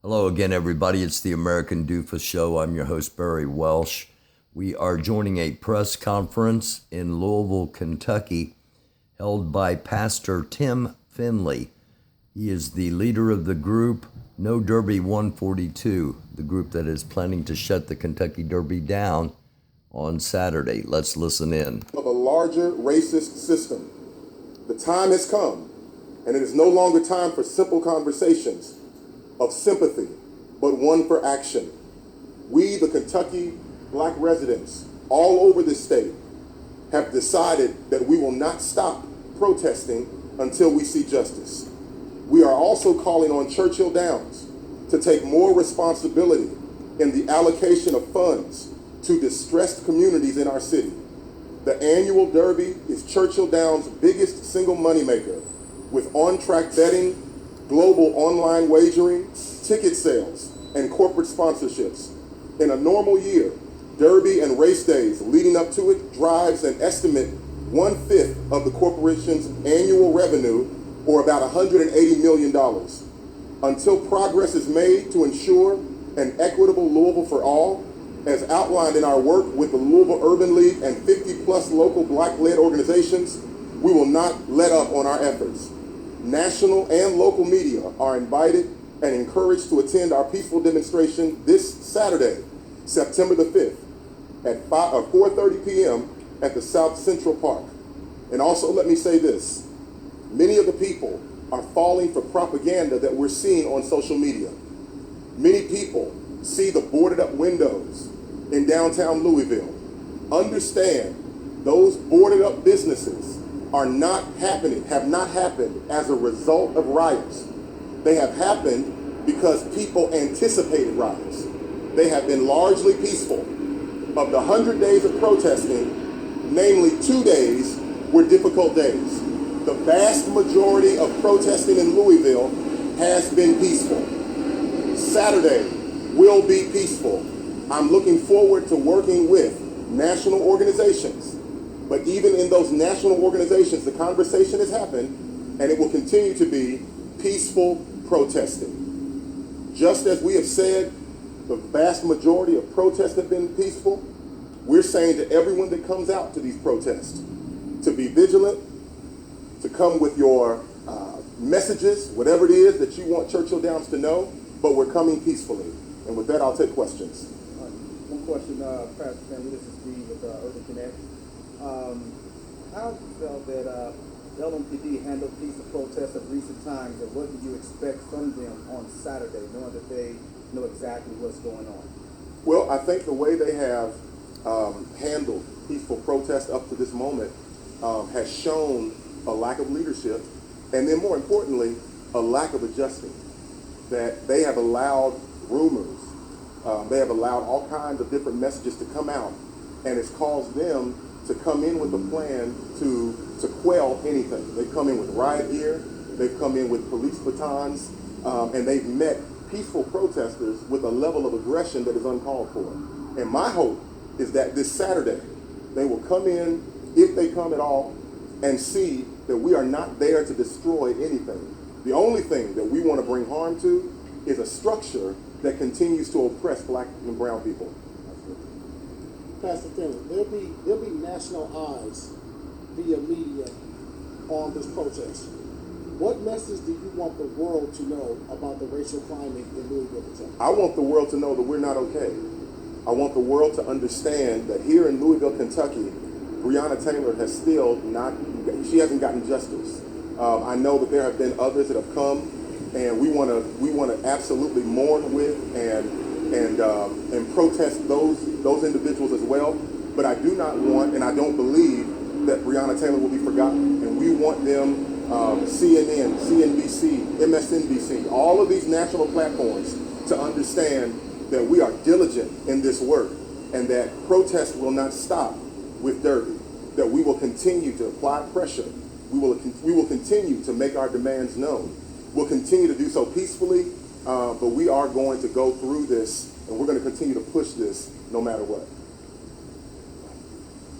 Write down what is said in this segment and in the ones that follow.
Hello again, everybody. It's the American Doofus Show. I'm your host, Barry Welsh. We are joining a press conference in Louisville, Kentucky, held by Pastor Tim Finley. He is the leader of the group No Derby 142, the group that is planning to shut the Kentucky Derby down on Saturday. Let's listen in. Of a larger racist system. The time has come, and it is no longer time for simple conversations of sympathy, but one for action. We, the Kentucky black residents all over this state, have decided that we will not stop protesting until we see justice. We are also calling on Churchill Downs to take more responsibility in the allocation of funds to distressed communities in our city. The annual Derby is Churchill Downs' biggest single moneymaker, with on-track betting, global online wagering, ticket sales, and corporate sponsorships. In a normal year, Derby and race days leading up to it drives an estimate 1/5 of the corporation's annual revenue, or about $180 million. Until progress is made to ensure an equitable Louisville for all, as outlined in our work with the Louisville Urban League and 50+ local black-led organizations, we will not let up on our efforts. National and local media are invited and encouraged to attend our peaceful demonstration this Saturday, September the 5th, at 4:30 p.m. at the South Central Park. And also, let me say this. Many of the people are falling for propaganda that we're seeing on social media. Many people see the boarded up windows in downtown Louisville. Understand, those boarded up businesses have not happened as a result of riots. They have happened because people anticipated riots. They have been largely peaceful. Of the 100 days of protesting, namely 2 days were difficult days. The vast majority of protesting in Louisville has been peaceful. Saturday will be peaceful. I'm looking forward to working with national organizations. But even in those national organizations, the conversation has happened, and it will continue to be peaceful protesting. Just as we have said, the vast majority of protests have been peaceful, we're saying to everyone that comes out to these protests to be vigilant, to come with your messages, whatever it is that you want Churchill Downs to know, but we're coming peacefully. And with that, I'll take questions. One question, Pastor Finley, this is Steve with Urban Connect. How felt that LMPD handled peaceful protests of recent times, and what do you expect from them on Saturday, knowing that they know exactly what's going on? Well, I think the way they have handled peaceful protests up to this moment has shown a lack of leadership, and then more importantly, a lack of adjusting. That they have allowed rumors, they have allowed all kinds of different messages to come out, and it's caused them to come in with a plan to quell anything. They've come in with riot gear, they've come in with police batons, and they've met peaceful protesters with a level of aggression that is uncalled for. And my hope is that this Saturday, they will come in, if they come at all, and see that we are not there to destroy anything. The only thing that we want to bring harm to is a structure that continues to oppress black and brown people. Pastor Tim, there'll be national eyes via media on this protest. What message do you want the world to know about the racial climate in Louisville, Kentucky? I want the world to know that we're not okay. I want the world to understand that here in Louisville, Kentucky, Breonna Taylor has still she hasn't gotten justice. I know that there have been others that have come, and we want to absolutely mourn with and protest those individuals as well. But I do not want, and I don't believe that Breonna Taylor will be forgotten. And we want them, CNN, CNBC, MSNBC, all of these national platforms to understand that we are diligent in this work, and that protest will not stop with Derby. That we will continue to apply pressure. We will continue to make our demands known. We'll continue to do so peacefully, but we are going to go through this, and we're going to continue to push this no matter what.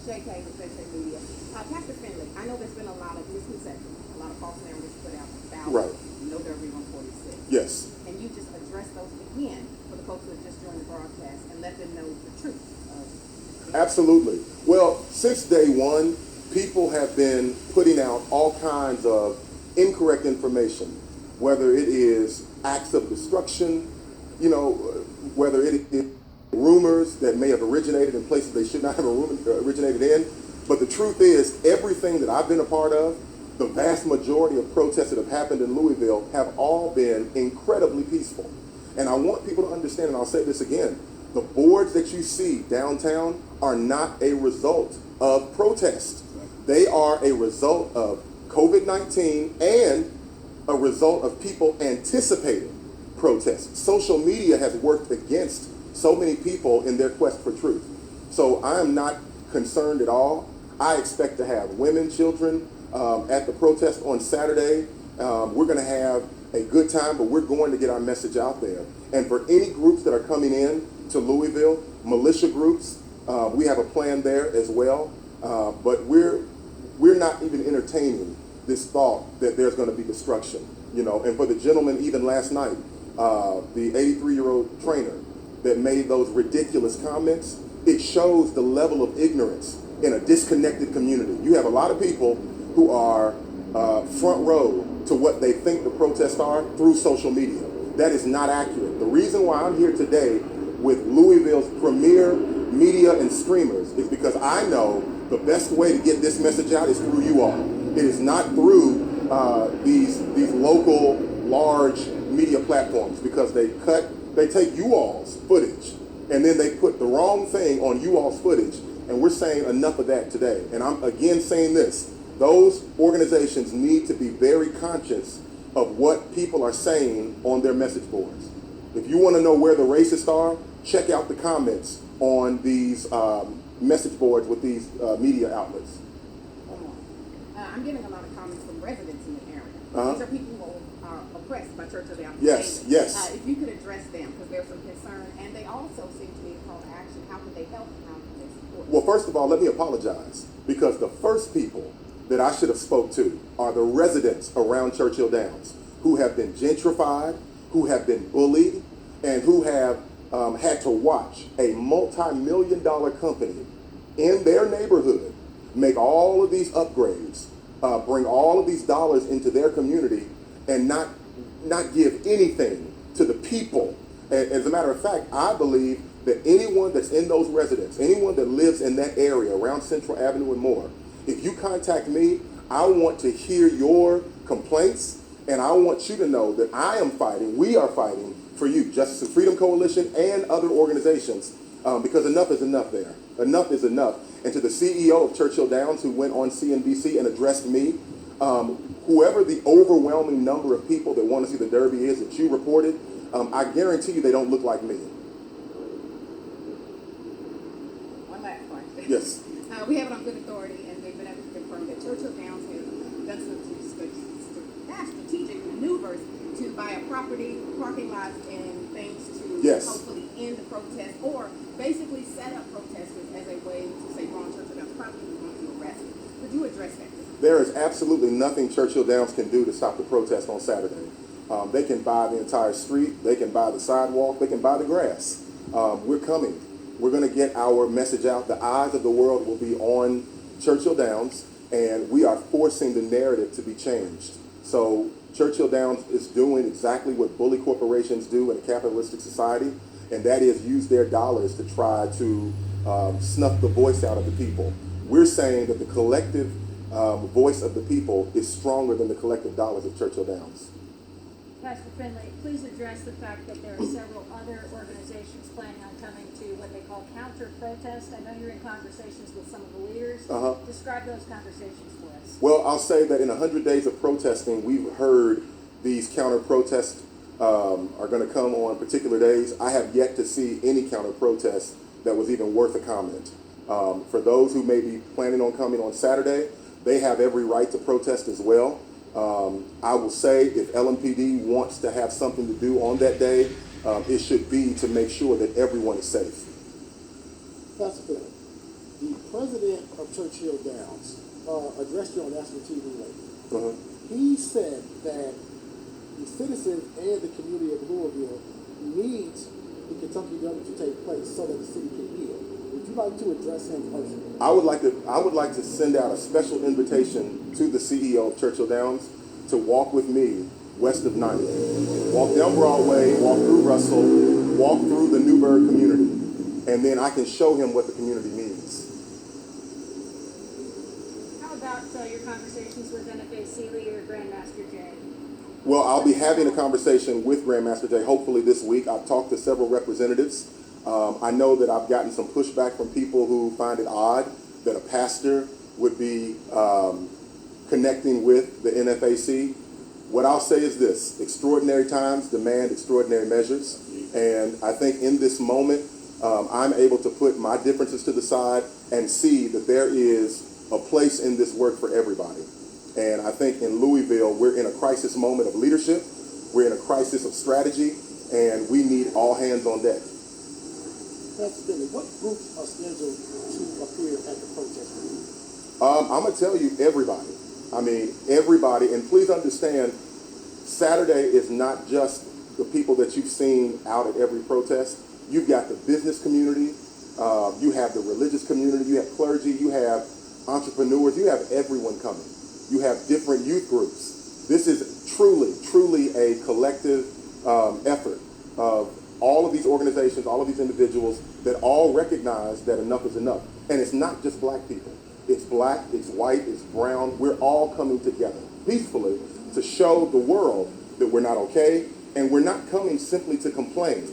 Shay K with Shay Media. Pastor Finley, I know there's been a lot of misconceptions, a lot of false narratives put out about Right. No Derby 146. Yes. Can you just address those again for the folks who have just joined the broadcast and let them know the truth of Absolutely. Well, since day one, people have been putting out all kinds of incorrect information, whether it is acts of destruction, whether it is rumors that may have originated in places they should not have originated in. But the truth is, everything that I've been a part of, the vast majority of protests that have happened in Louisville have all been incredibly peaceful. And I want people to understand, and I'll say this again, the boards that you see downtown are not a result of protest. They are a result of COVID-19 and a result of people anticipating protests. Social media has worked against so many people in their quest for truth. So I am not concerned at all. I expect to have women, children at the protest on Saturday. We're going to have a good time, but we're going to get our message out there. And for any groups that are coming in to Louisville, militia groups, we have a plan there as well. But we're not even entertaining this thought that there's going to be destruction. And for the gentleman, even last night, the 83-year-old trainer that made those ridiculous comments, it shows the level of ignorance in a disconnected community. You have a lot of people who are front row to what they think the protests are through social media. That is not accurate. The reason why I'm here today with Louisville's premier media and streamers is because I know the best way to get this message out is through you all. It is not through these local large media platforms, because they take you all's footage and then they put the wrong thing on you all's footage, and we're saying enough of that today. And I'm again saying this: those organizations need to be very conscious of what people are saying on their message boards. If you want to know where the racists are, check out the comments on these message boards with these media outlets. I'm getting a lot of comments from residents in the area. Uh-huh. These are people who are oppressed by Churchill down. Yes, yes. If you could address them, because there's some concern, and they also seem to need a call to action. How can they help? How can they support? Well, first of all, let me apologize, because the first people that I should have spoke to are the residents around Churchill Downs who have been gentrified, who have been bullied, and who have had to watch a multi-million-dollar company in their neighborhood make all of these upgrades, bring all of these dollars into their community, and not give anything to the people. And as a matter of fact, I believe that anyone that's in those residents, anyone that lives in that area around Central Avenue and more, if you contact me, I want to hear your complaints, and I want you to know that I am fighting, we are fighting for you, Justice and Freedom Coalition and other organizations, because enough is enough there. Enough is enough. And to the CEO of Churchill Downs, who went on CNBC and addressed me, whoever the overwhelming number of people that want to see the Derby is that you reported, I guarantee you they don't look like me. One last question. Yes. We have it on good authority, and they've been able to confirm that Churchill Downs has done some strategic maneuvers to buy a property, parking lots, and things to Yes. hopefully end the protest, or basically set up protesters as a way to say, we're on Churchill Downs property, we want you arrested. Could you address that? There is absolutely nothing Churchill Downs can do to stop the protest on Saturday. They can buy the entire street, they can buy the sidewalk, they can buy the grass. We're coming. We're going to get our message out. The eyes of the world will be on Churchill Downs, and we are forcing the narrative to be changed. So Churchill Downs is doing exactly what bully corporations do in a capitalistic society, and that is use their dollars to try to snuff the voice out of the people. We're saying that the collective voice of the people is stronger than the collective dollars of Churchill Downs. Pastor Finley, please address the fact that there are several other organizations planning on coming to what they call counter-protest. I know you're in conversations with some of the leaders. Uh-huh. Describe those conversations for us. Well, I'll say that in 100 days of protesting, we've heard these counter-protests are going to come on particular days. I have yet to see any counter-protest that was even worth a comment. For those who may be planning on coming on Saturday, they have every right to protest as well. I will say if LMPD wants to have something to do on that day, it should be to make sure that everyone is safe. Pastor Finley, the president of Churchill Downs addressed you on national TV lately. Uh-huh. He said that the citizens and the community of Louisville needs the Kentucky Derby to take place so that the city can heal. Would you like to address him personally? I would like to send out a special invitation to the CEO of Churchill Downs to walk with me west of 90. Walk down Broadway, walk through Russell, walk through the Newburgh community, and then I can show him what the community needs. How about your conversations with NFAC leader Grandmaster Jay? Well, I'll be having a conversation with Grandmaster Jay hopefully this week. I've talked to several representatives. I know that I've gotten some pushback from people who find it odd that a pastor would be connecting with the NFAC. What I'll say is this: extraordinary times demand extraordinary measures. And I think in this moment, I'm able to put my differences to the side and see that there is a place in this work for everybody. And I think in Louisville, we're in a crisis moment of leadership. We're in a crisis of strategy, and we need all hands on deck. Pastor Finley, what groups are scheduled to appear at the protest? I'm going to tell you everybody. I mean, everybody. And please understand, Saturday is not just the people that you've seen out at every protest. You've got the business community. You have the religious community. You have clergy. You have entrepreneurs. You have everyone coming. You have different youth groups. This is truly a collective effort of all of these organizations, all of these individuals that all recognize that enough is enough. And it's not just black people. It's black, it's white, it's brown. We're all coming together peacefully to show the world that we're not okay, and we're not coming simply to complain.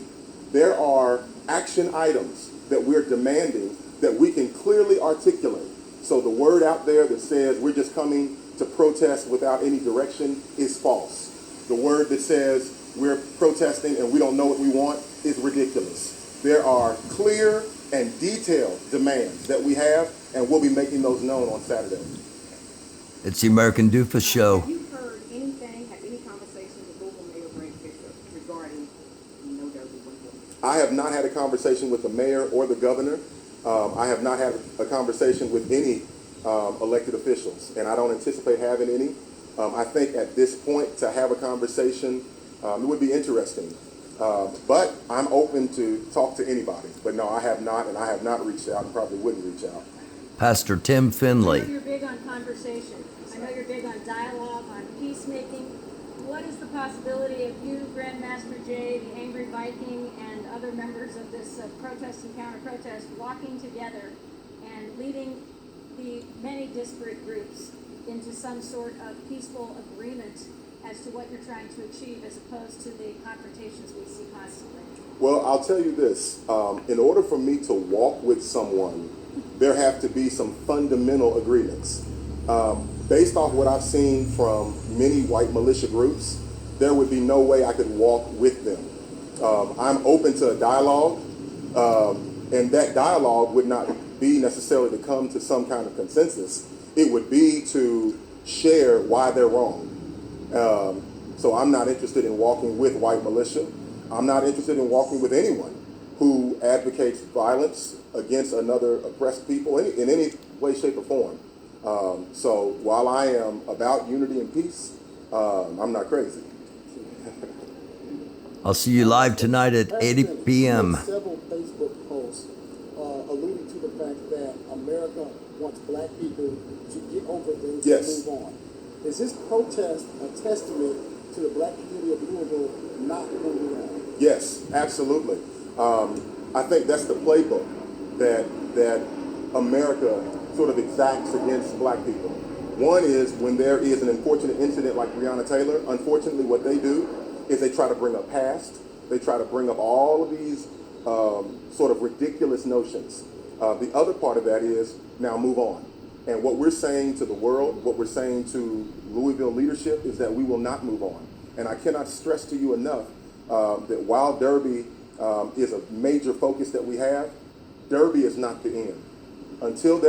There are action items that we're demanding that we can clearly articulate. So the word out there that says we're just coming to protest without any direction is false. The word that says we're protesting and we don't know what we want is ridiculous. There are clear and detailed demands that we have, and we'll be making those known on Saturday. It's the American Doofus Show. Have you heard anything, had any conversation with Louisville Mayor Brent Fisher regarding no derby? I have not had a conversation with the mayor or the governor. I have not had a conversation with any elected officials, and I don't anticipate having any. I think at this point to have a conversation, it would be interesting. But I'm open to talk to anybody. But no, I have not, and I have not reached out and probably wouldn't reach out. Pastor Tim I Finley. know you're big on conversation. I know you're big on dialogue, on peacemaking. What is the possibility of you, Grandmaster Jay, the Angry Viking, and other members of this protest and counter-protest walking together and leading the many disparate groups into some sort of peaceful agreement as to what you're trying to achieve, as opposed to the confrontations we see constantly? Well, I'll tell you this. In order for me to walk with someone, there have to be some fundamental agreements. Based off what I've seen from many white militia groups, there would be no way I could walk with them. I'm open to a dialogue, and that dialogue would not be necessarily to come to some kind of consensus. It would be to share why they're wrong. So I'm not interested in walking with white militia. I'm not interested in walking with anyone who advocates violence against another oppressed people in any way, shape, or form. So while I am about unity and peace, I'm not crazy. I'll see you live tonight at 8 p.m. Several Facebook posts alluding to the fact that America wants black people to get over things Yes. and move on. Is this protest a testament to the black community of Louisville not moving on? Yes, absolutely. I think that's the playbook that America sort of exacts against black people. One is when there is an unfortunate incident like Breonna Taylor, unfortunately what they do is they try to bring up past. They try to bring up all of these sort of ridiculous notions. The other part of that is now move on. And what we're saying to the world, what we're saying to Louisville leadership is that we will not move on. And I cannot stress to you enough that while Derby is a major focus that we have, Derby is not the end. Until there